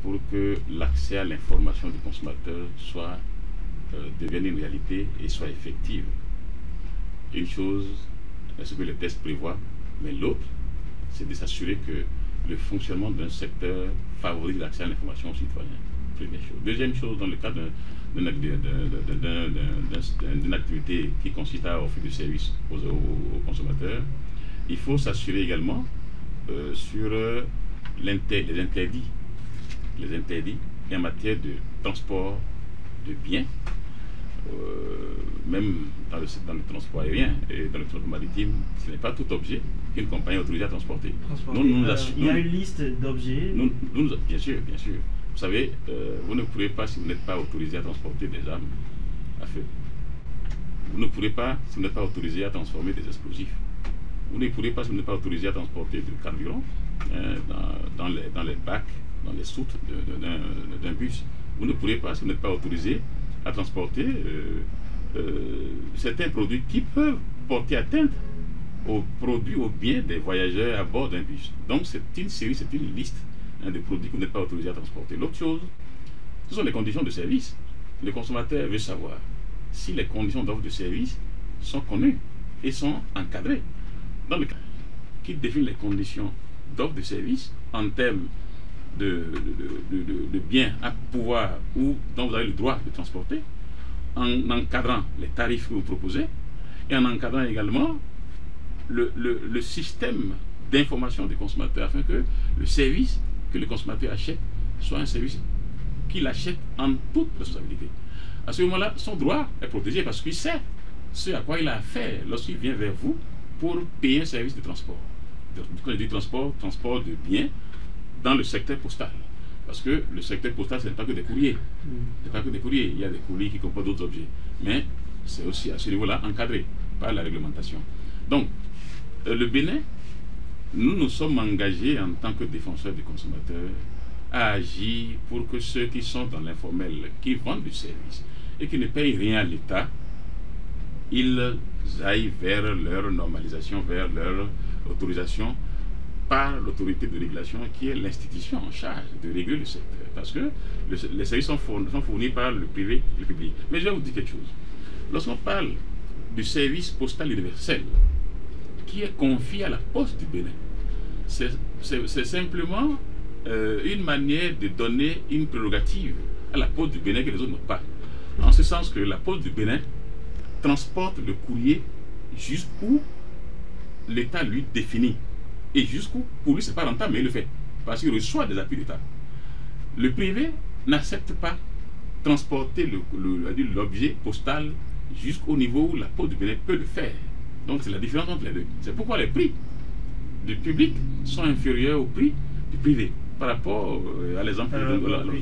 pour que l'accès à l'information du consommateur devienne une réalité et soit effective. Une chose est ce que le texte prévoit, mais l'autre, c'est de s'assurer que le fonctionnement d'un secteur favorise l'accès à l'information aux citoyens. Première chose. Deuxième chose, dans le cadre d'une activité qui consiste à offrir du service aux consommateurs, il faut s'assurer également sur les interdits en matière de transport de biens, même dans le transport aérien et dans le transport maritime. Ce n'est pas tout objet qu'une compagnie est autorisée à transporter. Il y a une liste d'objets. Bien sûr. Vous savez, vous ne pourrez pas, si vous n'êtes pas autorisé à transporter des armes à feu. Vous ne pourrez pas, si vous n'êtes pas autorisé à transformer des explosifs. Vous ne pourrez pas, si vous n'êtes pas autorisé à transporter du carburant dans les bacs, dans les soutes d'un bus. Vous ne pourrez pas, si vous n'êtes pas autorisé à transporter certains produits qui peuvent porter atteinte aux produits, aux biens des voyageurs à bord d'un bus. Donc c'est une liste de produits que vous n'êtes pas autorisé à transporter. L'autre chose, ce sont les conditions de service. Le consommateur veut savoir si les conditions d'offre de service sont connues et sont encadrées. Dans le cas qui définit les conditions d'offre de service en termes de biens à pouvoir ou dont vous avez le droit de transporter, en encadrant les tarifs que vous proposez et en encadrant également le système d'information des consommateurs afin que le service que le consommateur achète soit un service qu'il achète en toute responsabilité. À ce moment-là, son droit est protégé parce qu'il sait ce à quoi il a affaire lorsqu'il vient vers vous pour payer un service de transport. Quand je dis transport de biens dans le secteur postal. Parce que le secteur postal, ce n'est pas que des courriers. Ce n'est pas que des courriers. Il y a des courriers qui comportent d'autres objets. Mais c'est aussi à ce niveau-là encadré par la réglementation. Donc, le Bénin, nous nous sommes engagés en tant que défenseurs des consommateurs à agir pour que ceux qui sont dans l'informel, qui vendent du service et qui ne payent rien à l'État, ils aillent vers leur normalisation, vers leur autorisation par l'autorité de régulation qui est l'institution en charge de réguler le secteur. Parce que les services sont fournis par le privé et le public. Mais je vais vous dire quelque chose. Lorsqu'on parle du service postal universel qui est confié à la Poste du Bénin, c'est simplement une manière de donner une prérogative à la Poste du Bénin que les autres n'ont pas. En ce sens que la Poste du Bénin transporte le courrier jusqu'où l'État lui définit. Et jusqu'où, pour lui, ce n'est pas rentable, mais il le fait. Parce qu'il reçoit des appuis d'État. Le privé n'accepte pas transporter l'objet postal jusqu'au niveau où la Poste du Bénin peut le faire. Donc c'est la différence entre les deux. C'est pourquoi les prix du public sont inférieurs aux prix du privé par rapport à l'exemple de